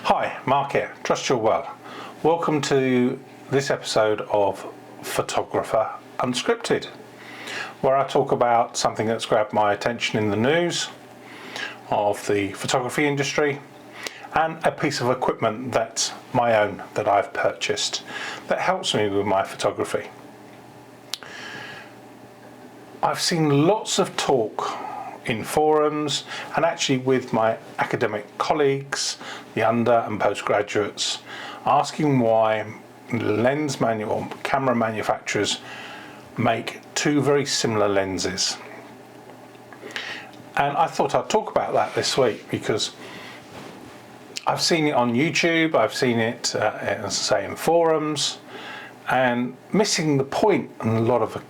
Hi, Mark here, trust you're well. Welcome to this episode of Photographer Unscripted, where I talk about something that's grabbed my attention in the news of the photography industry and a piece of equipment that's my own that I've purchased that helps me with my photography. I've seen lots of talk in forums and actually with my academic colleagues, the under and postgraduates, asking why camera manufacturers make two very similar lenses. And I thought I'd talk about that this week because I've seen it on YouTube, I've seen it, as I say, in forums, and missing the point in a lot of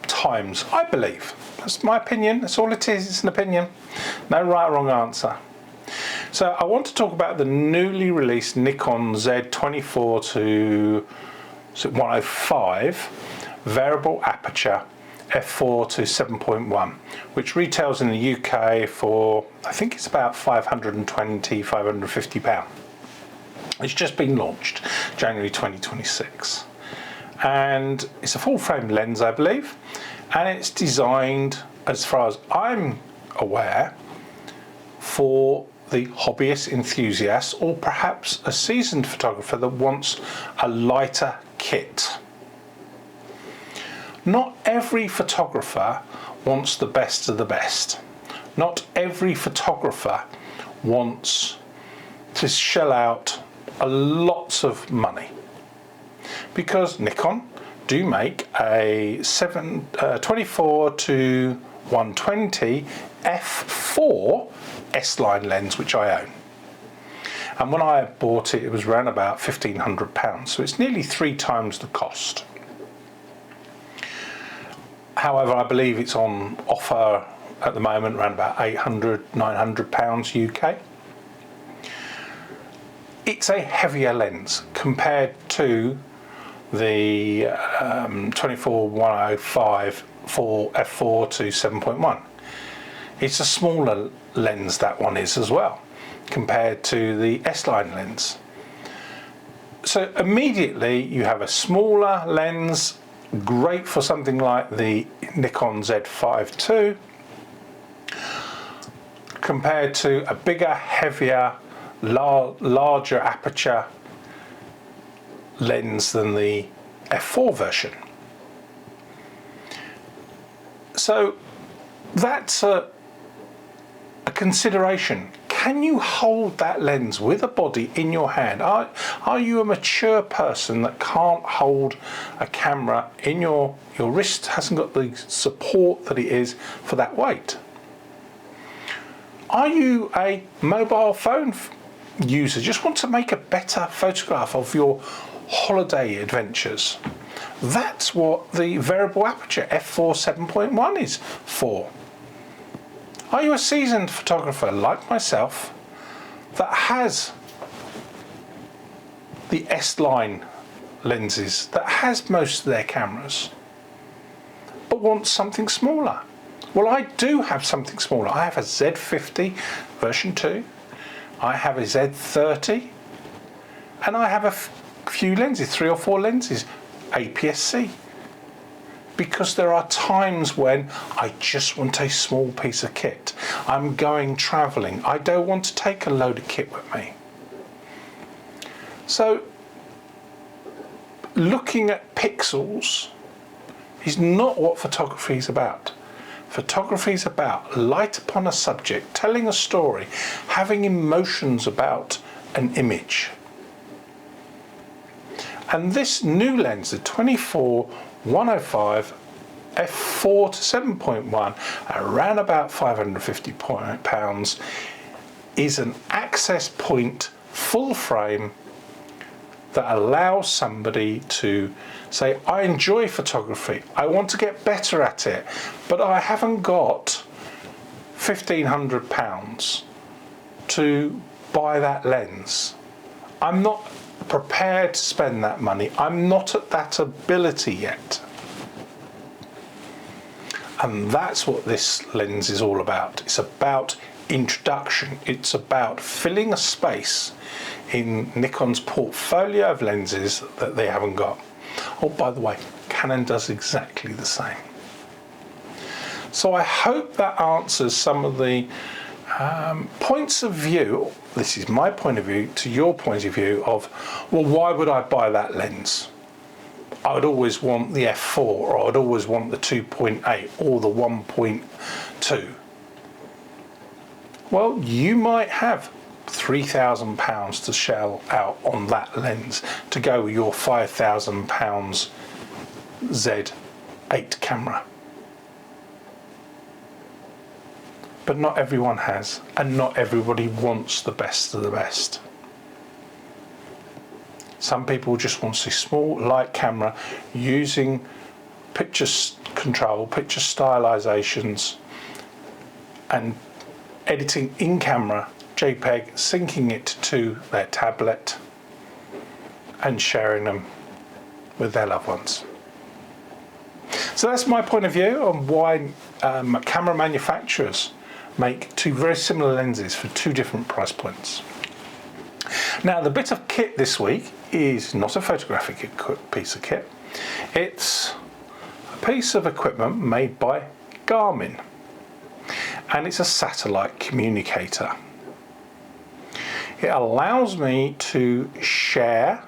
times, I believe. That's my opinion, that's all it is, it's an opinion. No right or wrong answer. So I want to talk about the newly released Nikon Z24-105 variable aperture f4 to 7.1, which retails in the UK for, I think it's about £550. It's just been launched, January 2026. And it's a full frame lens, I believe, and it's designed, as far as I'm aware, for the hobbyist enthusiast or perhaps a seasoned photographer that wants a lighter kit. Not every photographer wants the best of the best. Not every photographer wants to shell out lots of money, because Nikon do make a 24-120 f4 S-line lens, which I own. And when I bought it, it was around about £1,500, so it's nearly 3 times the cost. However, I believe it's on offer at the moment around about £800-900 UK. It's a heavier lens compared to the 24-105 for f4 to 7.1. It's a smaller lens, that one is as well, compared to the S-line lens. So immediately you have a smaller lens, great for something like the Nikon Z5 II, compared to a bigger, heavier, larger aperture lens than the f4 version. So that's a consideration. Can you hold that lens with a body in your hand? Are you a mature person that can't hold a camera in your wrist, hasn't got the support that it is for that weight? Are you a mobile phone user, just want to make a better photograph of your holiday adventures? That's what the variable aperture f4 7.1 is for. Are you a seasoned photographer like myself that has the S-line lenses, that has most of their cameras, but wants something smaller? Well, I do have something smaller. I have a Z50 version 2, I have a Z30, and I have a few lenses, 3 or 4 lenses, APS-C. Because there are times when I just want a small piece of kit. I'm going traveling. I don't want to take a load of kit with me. So looking at pixels is not what photography is about. Photography is about light upon a subject, telling a story, having emotions about an image. And this new lens, the 24-105 f4 to 7.1, around about £550, is an access point full frame that allows somebody to say, I enjoy photography, I want to get better at it, but I haven't got £1,500 to buy that lens. I'm not prepared to spend that money. I'm not at that ability yet. And that's what this lens is all about. It's about introduction. It's about filling a space in Nikon's portfolio of lenses that they haven't got. Oh, by the way, Canon does exactly the same. So I hope that answers some of the points of view. This is my point of view to your point of view of, well, why would I buy that lens? I'd always want the f4, or I'd always want the 2.8 or the 1.2. Well, you might have £3,000 to shell out on that lens to go with your £5,000 Z8 camera. But not everyone has, and not everybody wants the best of the best. Some people just want a small, light camera using picture control, picture stylizations, and editing in camera, JPEG, syncing it to their tablet, and sharing them with their loved ones. So that's my point of view on why camera manufacturers make two very similar lenses for two different price points. Now, the bit of kit this week is not a photographic piece of kit. It's a piece of equipment made by Garmin, and it's a satellite communicator. It allows me to share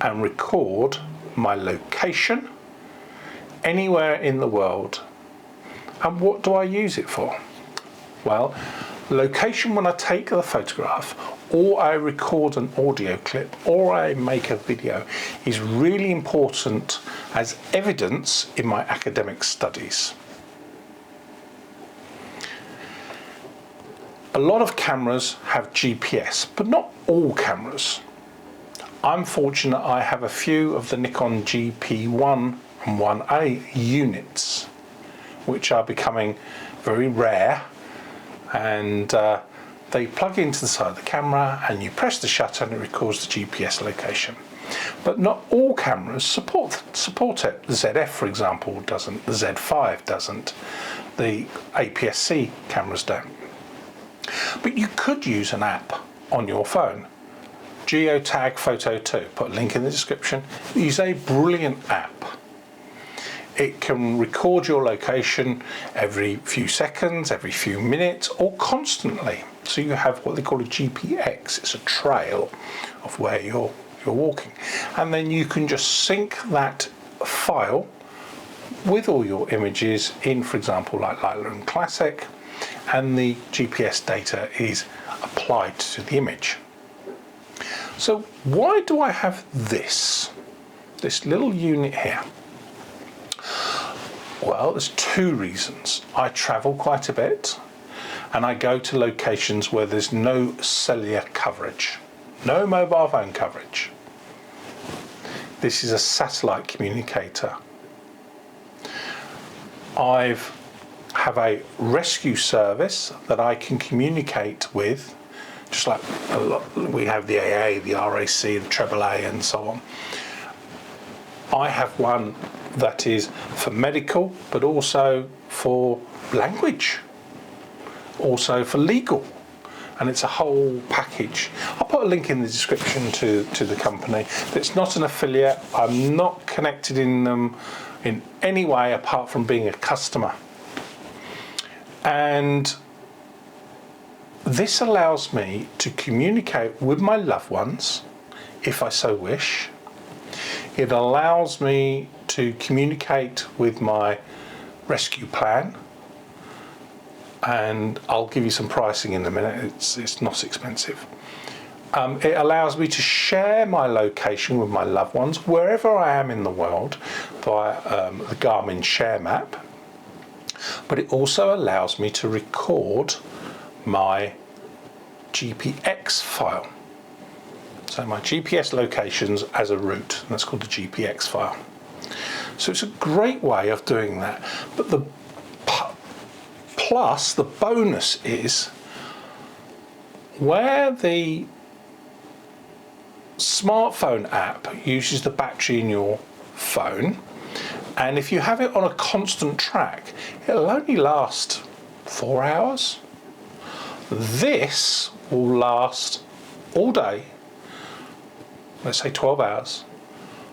and record my location anywhere in the world. And what do I use it for? Well, location when I take the photograph, or I record an audio clip, or I make a video, is really important as evidence in my academic studies. A lot of cameras have GPS, but not all cameras. I'm fortunate I have a few of the Nikon GP1 and 1A units, which are becoming very rare, and they plug into the side of the camera and you press the shutter and it records the GPS location. But not all cameras support it. The ZF, for example, doesn't. The Z5 doesn't. The APS-C cameras don't. But you could use an app on your phone. Geotag Photo 2, put a link in the description. It's a brilliant app. It can record your location every few seconds, every few minutes, or constantly. So you have what they call a GPX. It's a trail of where you're walking. And then you can just sync that file with all your images in, for example, like Lightroom Classic, and the GPS data is applied to the image. So why do I have this little unit here? Well, there's two reasons. I travel quite a bit, and I go to locations where there's no cellular coverage, no mobile phone coverage. This is a satellite communicator. I have a rescue service that I can communicate with, just like we have the AA, the RAC, the AAA, and so on. I have one that is for medical, but also for language, also for legal, and it's a whole package. I'll put a link in the description to the company. It's not an affiliate. I'm not connected in them in any way apart from being a customer. And this allows me to communicate with my loved ones if I so wish. It allows me to communicate with my rescue plan, and I'll give you some pricing in a minute. It's not expensive. It allows me to share my location with my loved ones wherever I am in the world via the Garmin Share Map, but it also allows me to record my GPX file. So my GPS locations as a route, and that's called the GPX file. So it's a great way of doing that. But the plus, the bonus is where the smartphone app uses the battery in your phone, and if you have it on a constant track, it'll only last 4 hours. This will last all day, let's say 12 hours,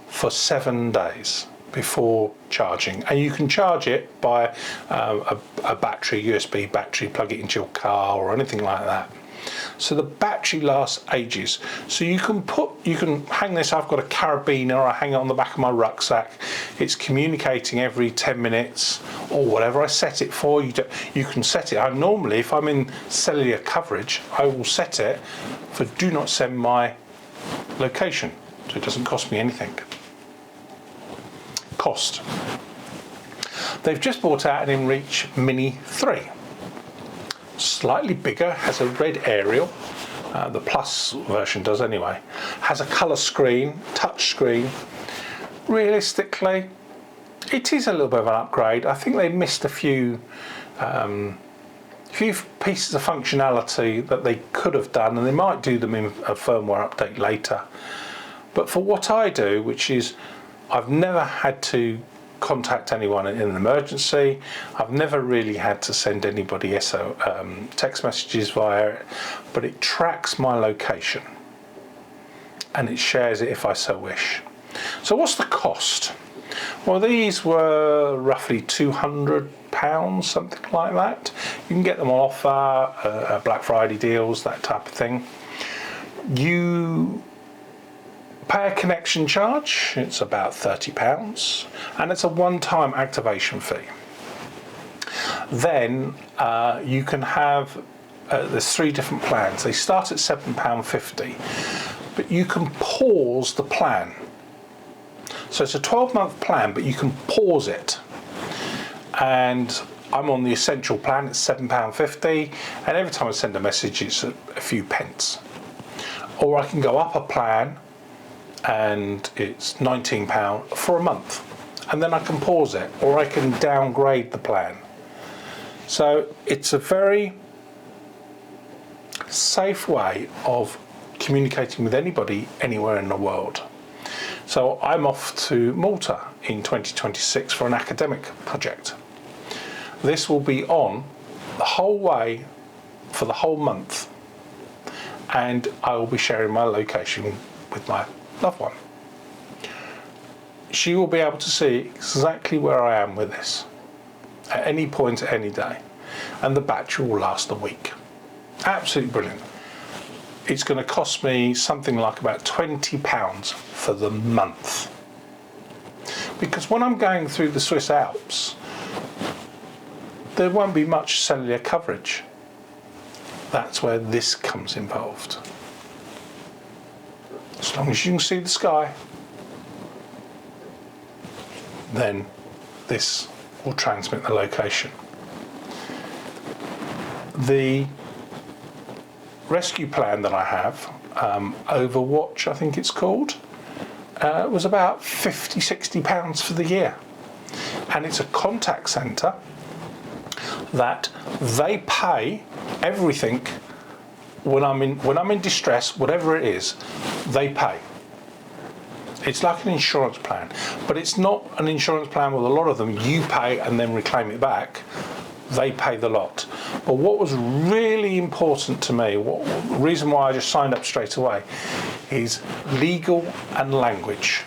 for 7 days before charging. And you can charge it by a battery, USB battery, plug it into your car or anything like that. So the battery lasts ages. So you can hang this, I've got a carabiner, I hang it on the back of my rucksack. It's communicating every 10 minutes or whatever I set it for. You can set it. Normally, if I'm in cellular coverage, I will set it for do not send my location. So it doesn't cost me anything. Cost. They've just brought out an Inreach Mini 3. Slightly bigger, has a red aerial, the Plus version does anyway, has a colour screen, touch screen. Realistically, it is a little bit of an upgrade. I think they missed a few pieces of functionality that they could have done, and they might do them in a firmware update later. But for what I do, which is I've never had to contact anyone in an emergency. I've never really had to send anybody text messages via it, but it tracks my location and it shares it if I so wish. So what's the cost? Well, these were roughly £200, something like that. You can get them on offer, Black Friday deals, that type of thing. You pay a connection charge, it's about £30, and it's a one-time activation fee. Then you can have, there's 3 different plans. They start at £7.50, but you can pause the plan. So it's a 12-month plan, but you can pause it. And I'm on the essential plan, it's £7.50, and every time I send a message, it's a few pence. Or I can go up a plan, and it's £19 for a month, and then I can pause it, or I can downgrade the plan. So it's a very safe way of communicating with anybody anywhere in the world. So I'm off to Malta in 2026 for an academic project. This will be on the whole way for the whole month, and I will be sharing my location with my loved one. She will be able to see exactly where I am with this at any point, any day, and the battery will last a week. Absolutely brilliant. It's going to cost me something like about £20 for the month, because when I'm going through the Swiss Alps, there won't be much cellular coverage. That's where this comes involved. As long as you can see the sky, then this will transmit the location. The rescue plan that I have, Overwatch I think it's called, was about £50–60 for the year. And it's a contact centre that they pay everything. When I'm in distress, whatever it is, they pay. It's like an insurance plan, but it's not an insurance plan with a lot of them. You pay and then reclaim it back. They pay the lot. But what was really important to me, the reason why I just signed up straight away, is legal and language.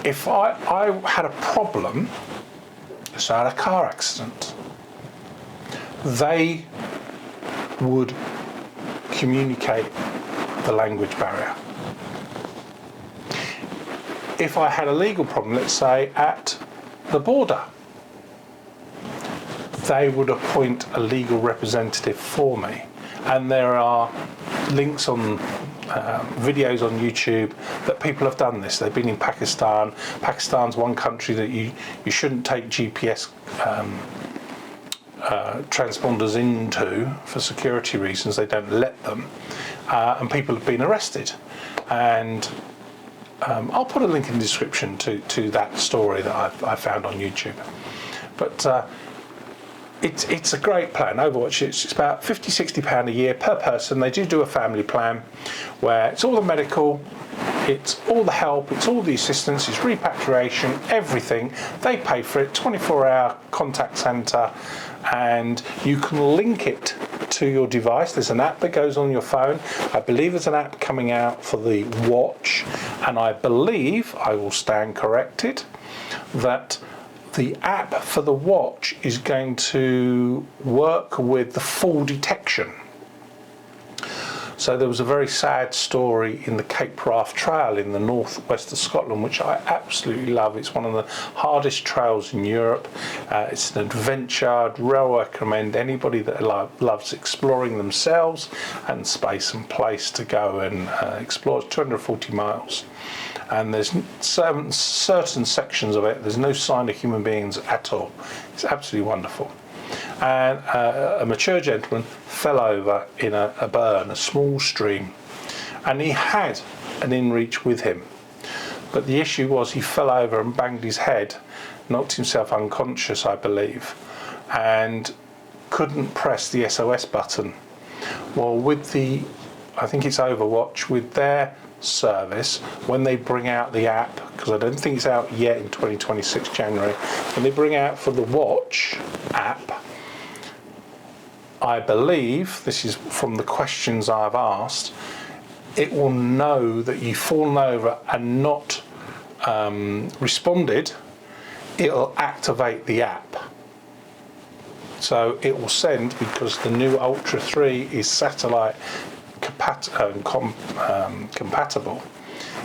If I had a problem, so I had a car accident, they would communicate the language barrier. If I had a legal problem, let's say at the border, they would appoint a legal representative for me. And there are links on videos on YouTube that people have done this. They've been in Pakistan. Pakistan's one country that you shouldn't take GPS transponders into for security reasons. They don't let them, and people have been arrested. And I'll put a link in the description to that story that I found on YouTube. But it's a great plan. Overwatch, it's about £50–60 a year per person. They do a family plan where it's all the medical, it's all the help, it's all the assistance, it's repatriation, everything. They pay for it, 24-hour contact centre, and you can link it to your device. There's an app that goes on your phone. I believe there's an app coming out for the watch, and I believe, I will stand corrected, that the app for the watch is going to work with the fall detection. So there was a very sad story in the Cape Wrath Trail in the northwest of Scotland, which I absolutely love. It's one of the hardest trails in Europe. It's an adventure. I'd really recommend anybody that loves exploring themselves and space and place to go and explore. It's 240 miles. And there's certain sections of it, there's no sign of human beings at all. It's absolutely wonderful. And a mature gentleman fell over in a burn, a small stream, and he had an Inreach with him. But the issue was he fell over and banged his head, knocked himself unconscious, I believe, and couldn't press the SOS button. Well, with the, I think it's Overwatch, with their service, when they bring out the app, because I don't think it's out yet in 2026 January, when they bring out for the watch app, I believe, this is from the questions I've asked, it will know that you've fallen over and not responded. It'll activate the app. So it will send, because the new Ultra 3 is satellite compatible,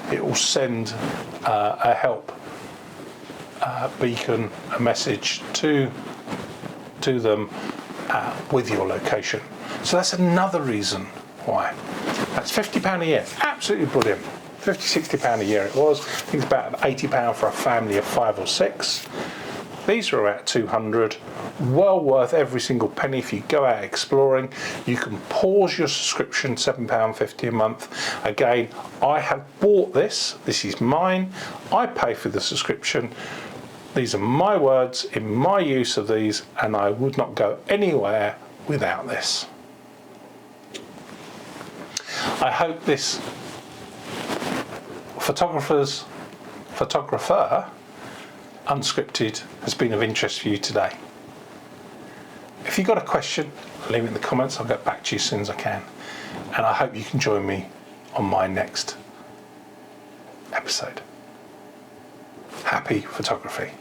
it will send a help beacon, a message to them with your location. So that's another reason why. That's £50 a year, absolutely brilliant. £50-60 a year it was. I think it's about £80 for a family of 5 or 6. These are about 200. Well worth every single penny if you go out exploring. You can pause your subscription, £7.50 a month. Again, I have bought this. This is mine. I pay for the subscription. These are my words in my use of these, and I would not go anywhere without this. I hope this Photographer Unscripted has been of interest for you today. If you've got a question, leave it in the comments. I'll get back to you as soon as I can. And I hope you can join me on my next episode. Happy photography.